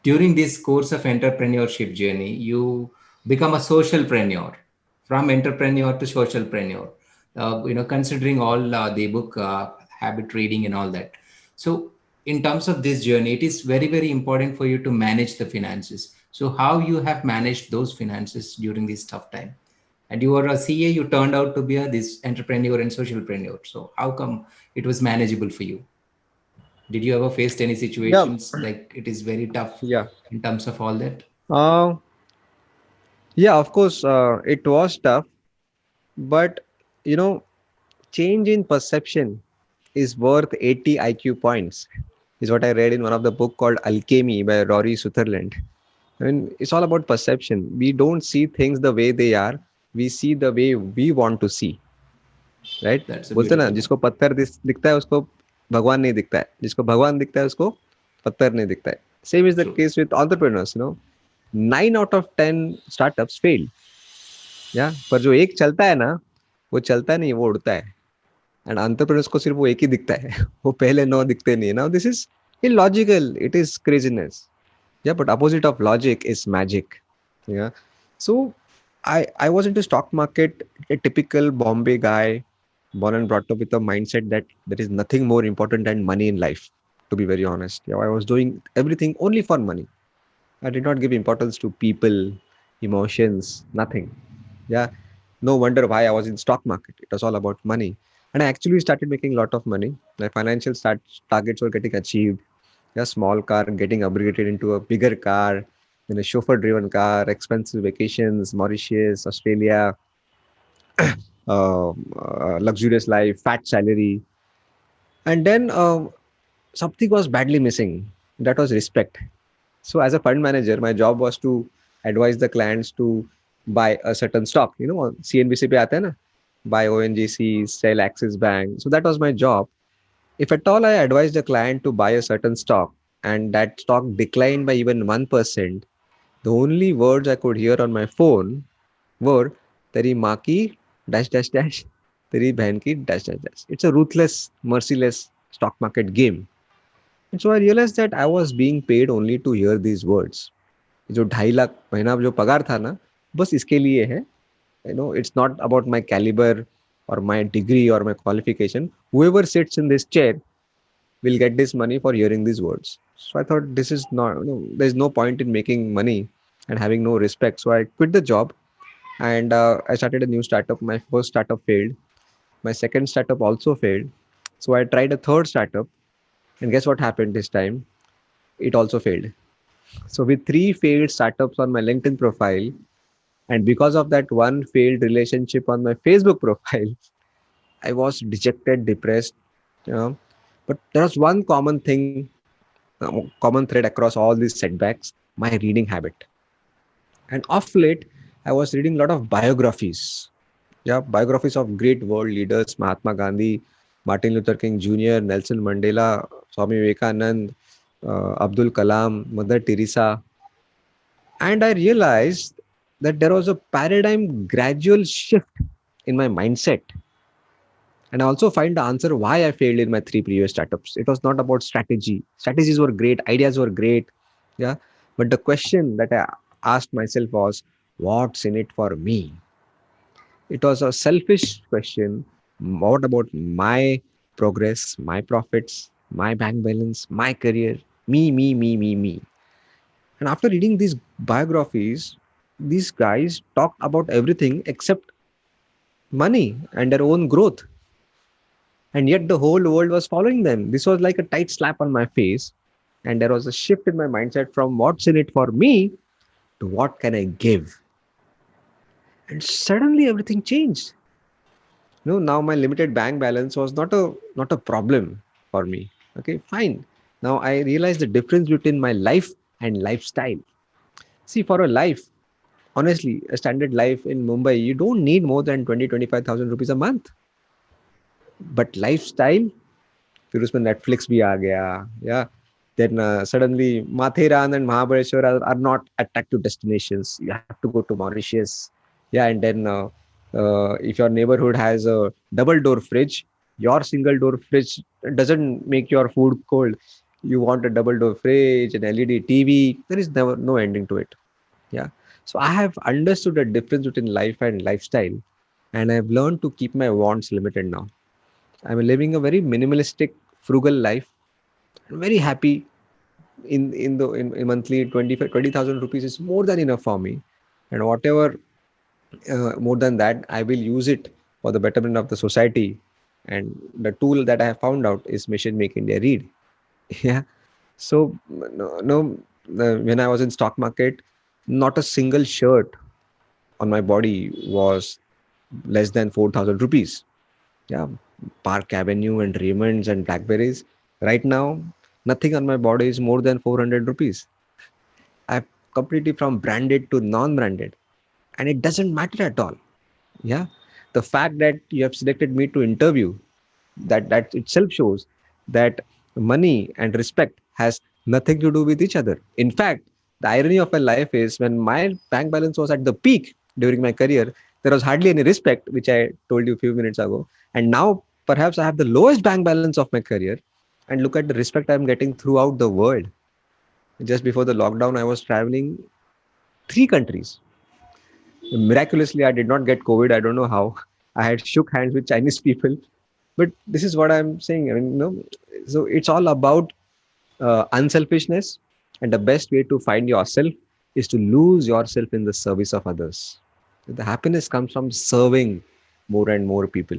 during this course of entrepreneurship journey, you become a socialpreneur, from entrepreneur to socialpreneur. Considering all the book habit reading and all that. So, in terms of this journey, it is very very important for you to manage the finances. So, how you have managed those finances during this tough time? And you are a CA, you turned out to be a this entrepreneur and socialpreneur. So, how come it was manageable for you? Did you ever faced any Yeah, situations like it is very tough yeah. in terms of all that? Uh, yeah, of course, it was tough, but you know, change in perception is worth 80 IQ points, is what I read in one of the book called Alchemy by Rory Sutherland. I mean, it's all about perception. We don't see things the way they are. We see the way we want to see, right? That's a बोलते ना beautiful one. जिसको पत्थर दिखता है उसको भगवान नहीं दिखता है, जिसको भगवान दिखता है उसको पत्थर नहीं दिखता है. Same is the True. case with entrepreneurs. 9 out of 10 startups fail. या पर जो एक चलता है ना, वो चलता नहीं, वो उड़ता है. एंड एंटरप्रेन्योर्स को सिर्फ वो एक ही दिखता है. वो पहले 9 दिखते नहीं है. Now this is illogical. It is craziness. Yeah, but opposite of logic is magic. Yeah. So I was into stock market, a typical Bombay guy, born and brought up with a mindset that there is nothing more important than money in life. To be very honest, yeah, I was doing everything only for money. I did not give importance to people, emotions, nothing. Yeah. No wonder why I was in stock market. It was all about money. And I actually started making a lot of money. My financial targets were getting achieved. A small car getting upgraded into a bigger car, then a chauffeur-driven car, expensive vacations, Mauritius, Australia, luxurious life, fat salary. And then something was badly missing. That was respect. So as a fund manager, my job was to advise the clients to buy a certain stock. CNBC पे आता है ना, buy ONGC, sell Axis Bank. So that was my job. If at all I advised the client to buy a certain stock and that stock declined by even 1%, the only words I could hear on my phone were तेरी माँ की dash dash dash, तेरी बहन की dash dash dash. It's a ruthless, merciless stock market game. And so I realized that I was being paid only to hear these words. जो 2.5 लाख महीना जो पगार था ना, बस इसके लिए है. It's not about my caliber or my degree or my qualification. Whoever sits in this chair will get this money for hearing these words. So I thought this is not, there's no point in making money and having no respect. So I quit the job and I started a new startup. My first startup failed. My second startup also failed. So I tried a third startup, and guess what happened this time? It also failed. So with 3 failed startups on my LinkedIn profile, and because of that one failed relationship on my Facebook profile, I was dejected, depressed. You know. But there was one common thread across all these setbacks: my reading habit. And off late, I was reading a lot of biographies. Yeah, biographies of great world leaders: Mahatma Gandhi, Martin Luther King Jr., Nelson Mandela, Swami Vivekanand, Abdul Kalam, Mother Teresa. And I realized that there was a paradigm gradual shift in my mindset. And I also find the answer why I failed in my 3 previous startups. It was not about strategy. Strategies were great, ideas were great. Yeah. But the question that I asked myself was, what's in it for me? It was a selfish question. What about my progress, my profits, my bank balance, my career? Me, me, me, me, me. And after reading these biographies, these guys talked about everything except money and their own growth. And yet the whole world was following them. This was like a tight slap on my face. And there was a shift in my mindset from what's in it for me to what can I give. And suddenly everything changed. Now my limited bank balance was not a problem for me. Okay, fine. Now I realized the difference between my life and lifestyle. See, for a life, honestly, a standard life in Mumbai, you don't need more than 20-25,000 rupees a month. But lifestyle, फिर उसमें Netflix भी आ गया. Yeah. Then suddenly Matheran and Mahabaleshwar are not attractive destinations. You have to go to Mauritius. Yeah, and then if your neighborhood has a double door fridge, your single door fridge doesn't make your food cold. You want a double door fridge, an LED TV. There is never no ending to it. Yeah. So I have understood the difference between life and lifestyle, and I've learned to keep my wants limited now. I'm living a very minimalistic, frugal life. I'm very happy in monthly 20,000 rupees is more than enough for me, and whatever more than that, I will use it for the betterment of the society. And the tool that I have found out is Mission Make India Read. Yeah. So no, when I was in stock market, not a single shirt on my body was less than 4,000 rupees. Yeah. Park Avenue and Raymonds and Blackberries. Right now, nothing on my body is more than 400 rupees. I've completely from branded to non-branded, and it doesn't matter at all. Yeah. The fact that you have selected me to interview, that itself shows that money and respect has nothing to do with each other. In fact, the irony of my life is when my bank balance was at the peak during my career, there was hardly any respect, which I told you a few minutes ago. And now perhaps I have the lowest bank balance of my career, and look at the respect I'm getting throughout the world. Just before the lockdown, I was traveling 3 countries. Miraculously, I did not get COVID. I don't know how. I had shook hands with Chinese people. But this is what I'm saying. I mean, so it's all about unselfishness. And the best way to find yourself is to lose yourself in the service of others. The happiness comes from serving more and more people.